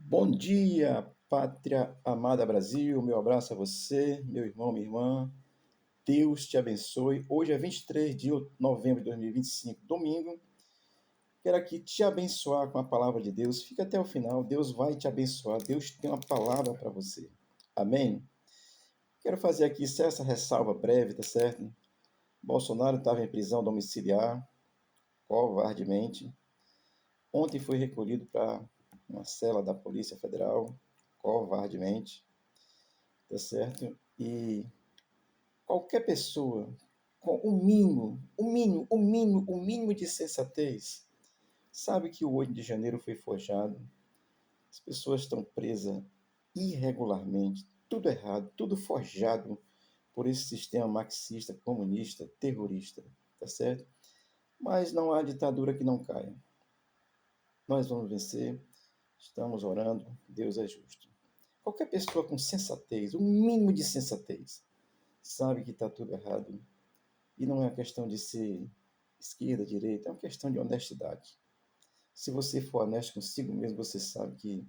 Bom dia, pátria amada Brasil. Meu abraço a você, meu irmão, minha irmã. Deus te abençoe. Hoje é 23 de novembro de 2025, domingo. Quero aqui te abençoar com a palavra de Deus. Fica até o final. Deus vai te abençoar. Deus tem uma palavra para você. Amém? Quero fazer aqui só essa ressalva breve, tá certo? Bolsonaro estava em prisão domiciliar, covardemente. Ontem foi recolhido para uma cela da Polícia Federal, covardemente. Tá certo? E qualquer pessoa com o mínimo de sensatez sabe que o 8 de janeiro foi forjado. As pessoas estão presas irregularmente, tudo errado, tudo forjado por esse sistema marxista, comunista, terrorista, tá certo? Mas não há ditadura que não caia. Nós vamos vencer, estamos orando, Deus é justo. Qualquer pessoa com sensatez, o mínimo de sensatez, sabe que está tudo errado. E não é uma questão de ser esquerda, direita, é uma questão de honestidade. Se você for honesto consigo mesmo, você sabe que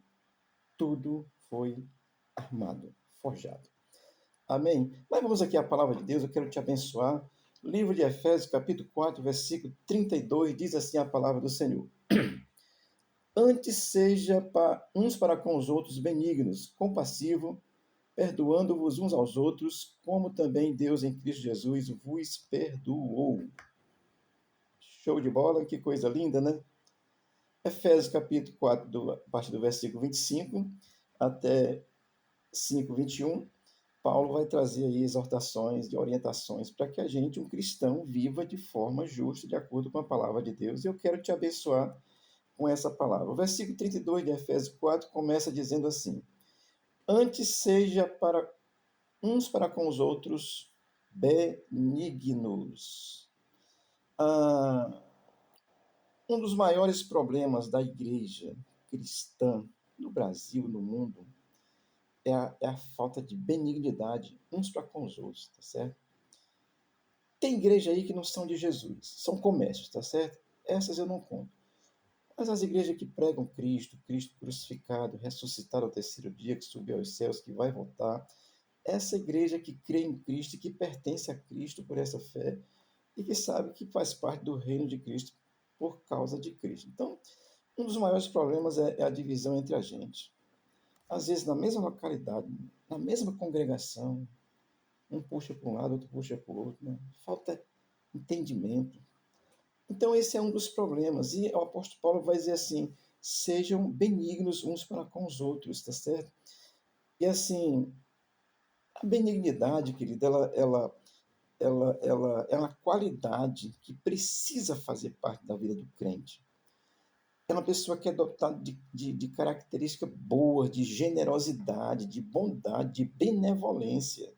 tudo foi armado, forjado. Amém? Mas vamos aqui à palavra de Deus, eu quero te abençoar. Livro de Efésios, capítulo 4, versículo 32, diz assim a palavra do Senhor. Antes seja uns para com os outros benignos, compassivo, perdoando-vos uns aos outros, como também Deus em Cristo Jesus vos perdoou. Show de bola, que coisa linda, né? Efésios capítulo 4, a partir do versículo 25 até 5, 21, Paulo vai trazer aí exortações e orientações para que a gente, um cristão, viva de forma justa, de acordo com a palavra de Deus. E eu quero te abençoar com essa palavra. O versículo 32 de Efésios 4 começa dizendo assim: Antes seja para uns para com os outros benignos. Ah, um dos maiores problemas da igreja cristã no Brasil, no mundo, é a falta de benignidade uns para com os outros, tá certo? Tem igreja aí que não são de Jesus, são comércios, tá certo? Essas eu não conto. Mas as igrejas que pregam Cristo, Cristo crucificado, ressuscitado ao terceiro dia, que subiu aos céus, que vai voltar, essa igreja que crê em Cristo e que pertence a Cristo por essa fé e que sabe que faz parte do reino de Cristo por causa de Cristo. Então, um dos maiores problemas é a divisão entre a gente. Às vezes, na mesma localidade, na mesma congregação, um puxa para um lado, outro puxa para o outro, né? Falta entendimento. Então, esse é um dos problemas. E o apóstolo Paulo vai dizer assim: sejam benignos uns para com os outros, tá certo? E assim, a benignidade, querida, ela é uma qualidade que precisa fazer parte da vida do crente. É uma pessoa que é dotada de características boas, de generosidade, de bondade, de benevolência.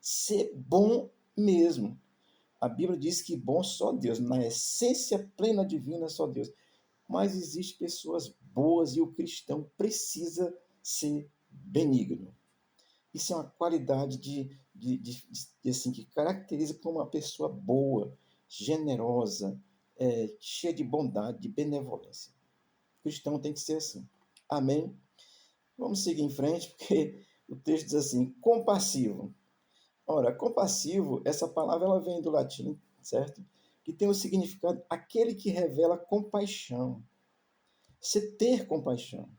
Ser bom mesmo. A Bíblia diz que bom só Deus, na essência plena divina só Deus. Mas existem pessoas boas e o cristão precisa ser benigno. Isso é uma qualidade assim, que caracteriza como uma pessoa boa, generosa, cheia de bondade, de benevolência. O cristão tem que ser assim. Amém? Vamos seguir em frente, porque o texto diz assim, compassivo. Ora, compassivo, essa palavra ela vem do latim, certo? Que tem o significado aquele que revela compaixão. Você ter compaixão.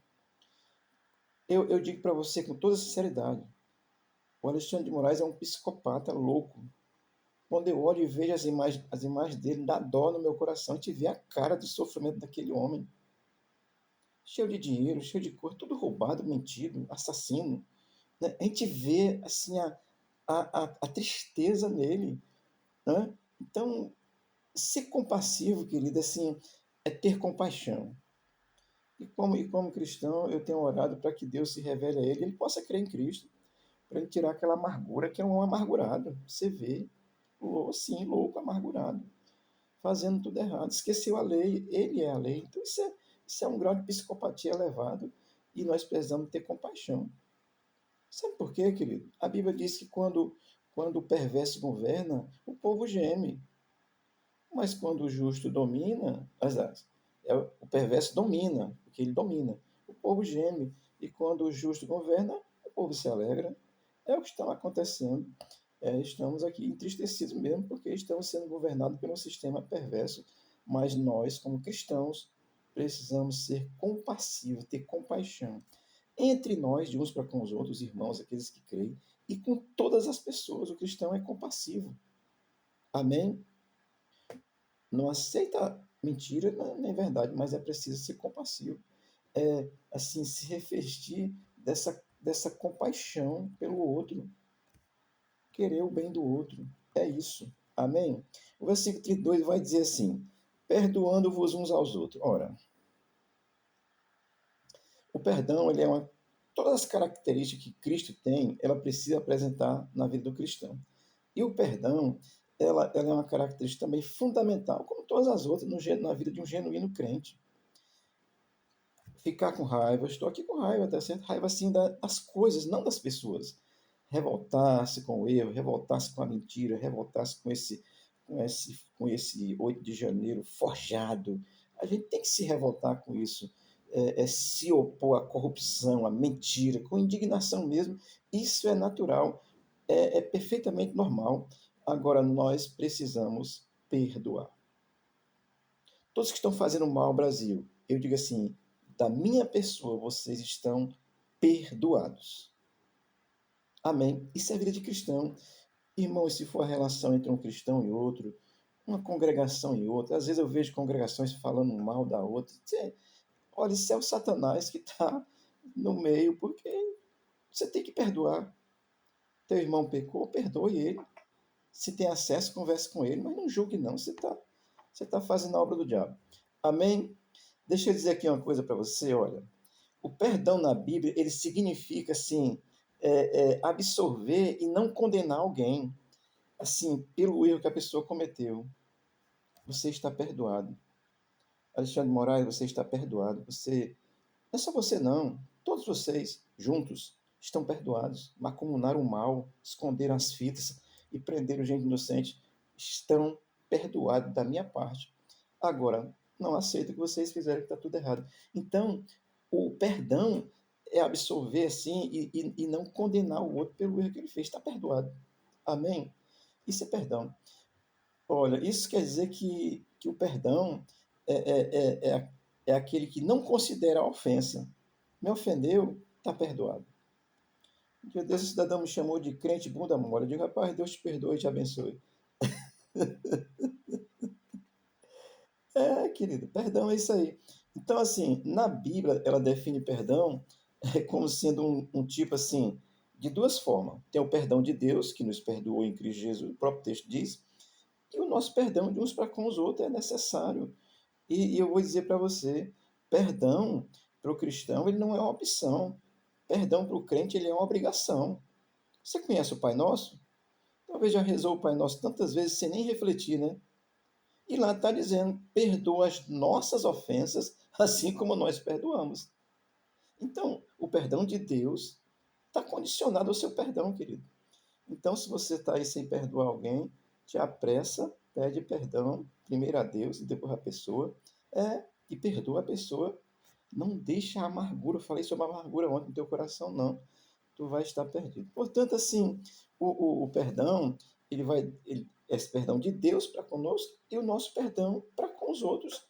Eu digo para você com toda sinceridade, o Alexandre de Moraes é um psicopata louco. Quando eu olho e vejo as imagens dele, dá dó no meu coração. A gente vê a cara do sofrimento daquele homem. Cheio de dinheiro, cheio de coisa, tudo roubado, mentido, assassino. Né? A gente vê assim, a tristeza nele. Né? Então, ser compassivo, querido, assim, é ter compaixão. E como cristão, eu tenho orado para que Deus se revele a ele, ele possa crer em Cristo, para ele tirar aquela amargura, que é um amargurado. Você vê, sim, louco, amargurado, fazendo tudo errado. Esqueceu a lei, ele é a lei. Então, isso é um grau de psicopatia elevado e nós precisamos ter compaixão. Sabe por quê, querido? A Bíblia diz que quando o perverso governa, o povo geme. Mas quando o justo domina, o perverso domina, porque ele domina. o povo geme. E quando o justo governa, o povo se alegra. É o que está acontecendo. Estamos aqui entristecidos mesmo porque estamos sendo governados por um sistema perverso, mas nós, como cristãos, precisamos ser compassivos, ter compaixão entre nós, de uns para com os outros, irmãos, aqueles que creem, e com todas as pessoas. O cristão é compassivo. Amém? Não aceita mentira, nem verdade, mas é preciso ser compassivo. Assim, se revestir dessa compaixão pelo outro, querer o bem do outro. É isso. Amém? O versículo 32 vai dizer assim: perdoando-vos uns aos outros. Ora, o perdão, ele é uma. Todas as características que Cristo tem, ela precisa apresentar na vida do cristão. E o perdão, ela é uma característica também fundamental, como todas as outras, na vida de um genuíno crente. Ficar com raiva, estou aqui com raiva, tá certo? Raiva assim das coisas, não das pessoas. Revoltar-se com o erro, revoltar-se com a mentira, revoltar-se com esse 8 de janeiro forjado. A gente tem que se revoltar com isso, se opor à corrupção, à mentira, com indignação mesmo. Isso é natural, é perfeitamente normal. Agora, nós precisamos perdoar. Todos que estão fazendo mal ao Brasil, eu digo assim, da minha pessoa, vocês estão perdoados. Amém. Isso é vida de cristão. Irmãos, se for a relação entre um cristão e outro, uma congregação e outra, às vezes eu vejo congregações falando mal da outra. Olha, isso é o Satanás que está no meio, porque você tem que perdoar. Teu irmão pecou, perdoe ele. Se tem acesso, converse com ele, mas não julgue não, você tá fazendo a obra do diabo. Amém? Deixa eu dizer aqui uma coisa para você, olha. O perdão na Bíblia, ele significa, assim, absorver e não condenar alguém, assim, pelo erro que a pessoa cometeu. Você está perdoado. Alexandre Moraes, você está perdoado. Não é só você não, todos vocês, juntos, estão perdoados. Macumunaram o mal, esconderam as fitas e prenderam gente inocente, estão perdoados da minha parte. Agora, não aceito que vocês fizeram que está tudo errado. Então, o perdão é absolver assim e não condenar o outro pelo erro que ele fez. Está perdoado. Amém? Isso é perdão. Olha, isso quer dizer que o perdão é aquele que não considera a ofensa. Me ofendeu, está perdoado. Um dia desse, o cidadão me chamou de crente bunda mole. Eu digo, rapaz, Deus te perdoe e te abençoe. Querido, perdão é isso aí. Então, assim, na Bíblia, ela define perdão como sendo um tipo, assim, de duas formas. Tem o perdão de Deus, que nos perdoou em Cristo Jesus, o próprio texto diz, e o nosso perdão de uns para com os outros é necessário. E eu vou dizer para você, perdão para o cristão, ele não é uma opção. Perdão para o crente, ele é uma obrigação. Você conhece o Pai Nosso? Talvez já rezou o Pai Nosso tantas vezes sem nem refletir, né? E lá está dizendo, perdoa as nossas ofensas, assim como nós perdoamos. Então, o perdão de Deus está condicionado ao seu perdão, querido. Então, se você está aí sem perdoar alguém, te apressa, pede perdão, primeiro a Deus e depois a pessoa, e perdoa a pessoa. Não deixa a amargura, eu falei sobre a amargura ontem no teu coração, não. Tu vai estar perdido. Portanto, assim, o perdão, esse perdão de Deus para conosco e o nosso perdão para com os outros.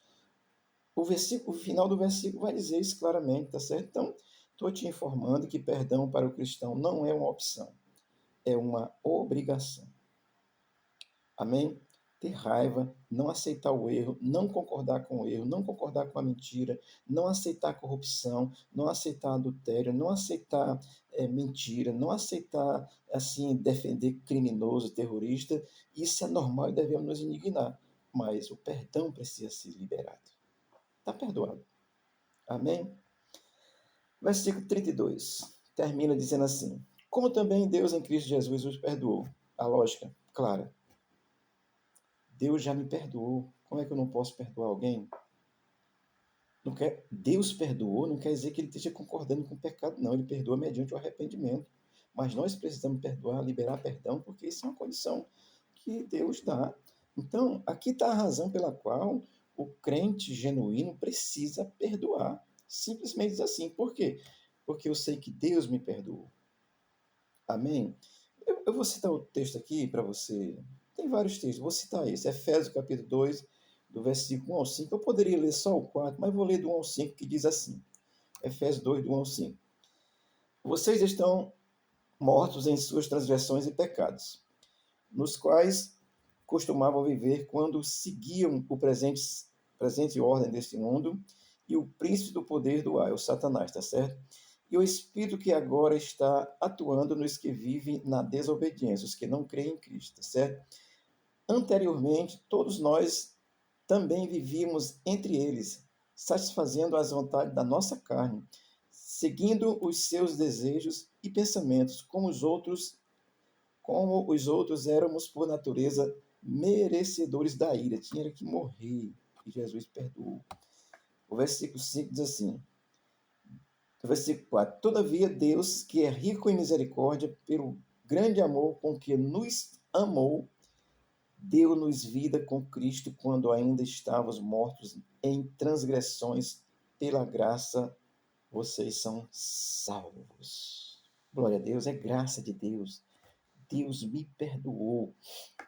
O final do versículo vai dizer isso claramente, tá certo? Então, estou te informando que perdão para o cristão não é uma opção, é uma obrigação. Amém? Ter raiva, não aceitar o erro, não concordar com o erro, não concordar com a mentira, não aceitar a corrupção, não aceitar adultério, não aceitar mentira, não aceitar, assim, defender criminoso, terrorista, isso é normal e devemos nos indignar. Mas o perdão precisa ser liberado. Está perdoado. Amém? Versículo 32. Termina dizendo assim: como também Deus em Cristo Jesus os perdoou. A lógica, clara. Deus já me perdoou. Como é que eu não posso perdoar alguém? Deus perdoou, não quer dizer que ele esteja concordando com o pecado, não. Ele perdoa mediante o arrependimento. Mas nós precisamos perdoar, liberar perdão, porque isso é uma condição que Deus dá. Então, aqui está a razão pela qual o crente genuíno precisa perdoar. Simplesmente diz assim. Por quê? Porque eu sei que Deus me perdoou. Amém? Eu vou citar o texto aqui para você. Tem vários textos, vou citar esse. Efésios capítulo 2, do versículo 1 ao 5. Eu poderia ler só o 4, mas vou ler do 1 ao 5, que diz assim. Efésios 2, do 1 ao 5. Vocês estão mortos em suas transgressões e pecados, nos quais costumavam viver quando seguiam o presente ordem deste mundo e o príncipe do poder do ar, o Satanás, tá certo? E o espírito que agora está atuando nos que vivem na desobediência, os que não creem em Cristo, tá certo? Anteriormente, todos nós também vivíamos entre eles, satisfazendo as vontades da nossa carne, seguindo os seus desejos e pensamentos, como os outros éramos por natureza merecedores da ira, tinha que morrer, e Jesus perdoou. O versículo 5 diz assim, o versículo 4, todavia Deus, que é rico em misericórdia, pelo grande amor com que nos amou, deu-nos vida com Cristo quando ainda estávamos mortos em transgressões, pela graça vocês são salvos. Glória a Deus, é graça de Deus. Deus me perdoou.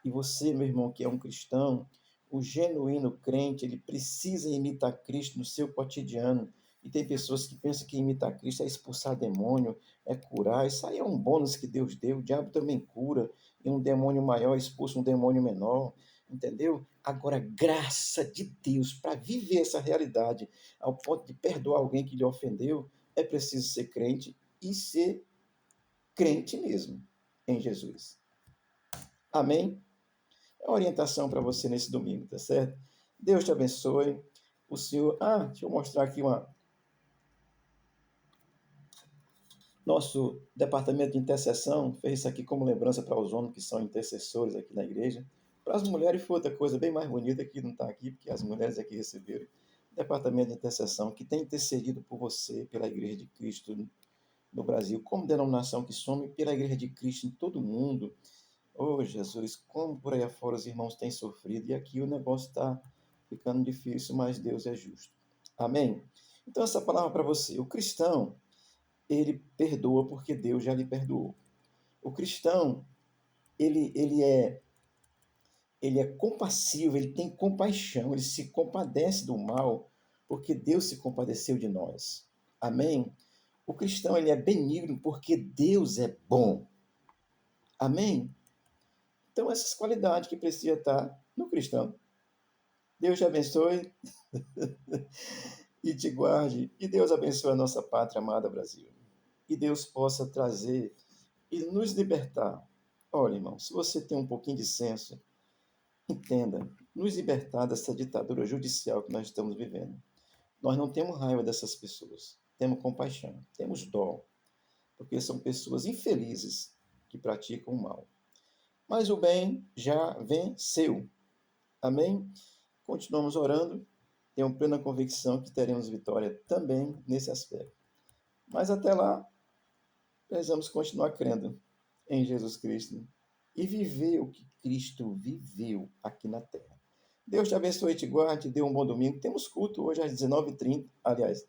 E você, meu irmão, que é um cristão, o genuíno crente, ele precisa imitar Cristo no seu cotidiano. E tem pessoas que pensam que imitar Cristo é expulsar demônio, é curar. Isso aí é um bônus que Deus deu. O diabo também cura. E um demônio maior expulsa um demônio menor. Entendeu? Agora, graça de Deus para viver essa realidade, ao ponto de perdoar alguém que lhe ofendeu, é preciso ser crente e ser crente mesmo em Jesus. Amém? É uma orientação para você nesse domingo, tá certo? Deus te abençoe. O Senhor. Deixa eu mostrar aqui uma. Nosso departamento de intercessão fez isso aqui como lembrança para os homens que são intercessores aqui na igreja. Para as mulheres foi outra coisa bem mais bonita que não está aqui, porque as mulheres aqui receberam. Departamento de intercessão que tem intercedido por você, pela Igreja de Cristo no Brasil, como denominação que somos, e pela Igreja de Cristo em todo o mundo. Oh, Jesus, como por aí afora os irmãos têm sofrido, e aqui o negócio está ficando difícil, mas Deus é justo. Amém? Então, essa palavra para você. O cristão, ele perdoa porque Deus já lhe perdoou. O cristão, ele é compassivo, ele tem compaixão, ele se compadece do mal, porque Deus se compadeceu de nós. Amém? O cristão, ele é benigno porque Deus é bom. Amém? Então, essas qualidades que precisa estar no cristão. Deus te abençoe e te guarde. E Deus abençoe a nossa pátria amada Brasil. E Deus possa trazer e nos libertar. Olha, irmão, se você tem um pouquinho de senso, entenda, nos libertar dessa ditadura judicial que nós estamos vivendo. Nós não temos raiva dessas pessoas, temos compaixão, temos dó, porque são pessoas infelizes que praticam o mal. Mas o bem já venceu. Amém? Continuamos orando. Tenho plena convicção que teremos vitória também nesse aspecto. Mas até lá, precisamos continuar crendo em Jesus Cristo e viver o que Cristo viveu aqui na terra. Deus te abençoe e te guarde, dê um bom domingo. Temos culto hoje às 19h30, aliás,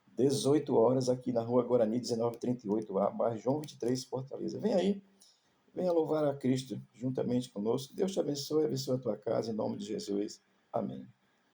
18 horas aqui na Rua Guarani, 19h38, bairro João 23, Fortaleza. Vem aí, venha louvar a Cristo juntamente conosco. Deus te abençoe a tua casa, em nome de Jesus. Amém.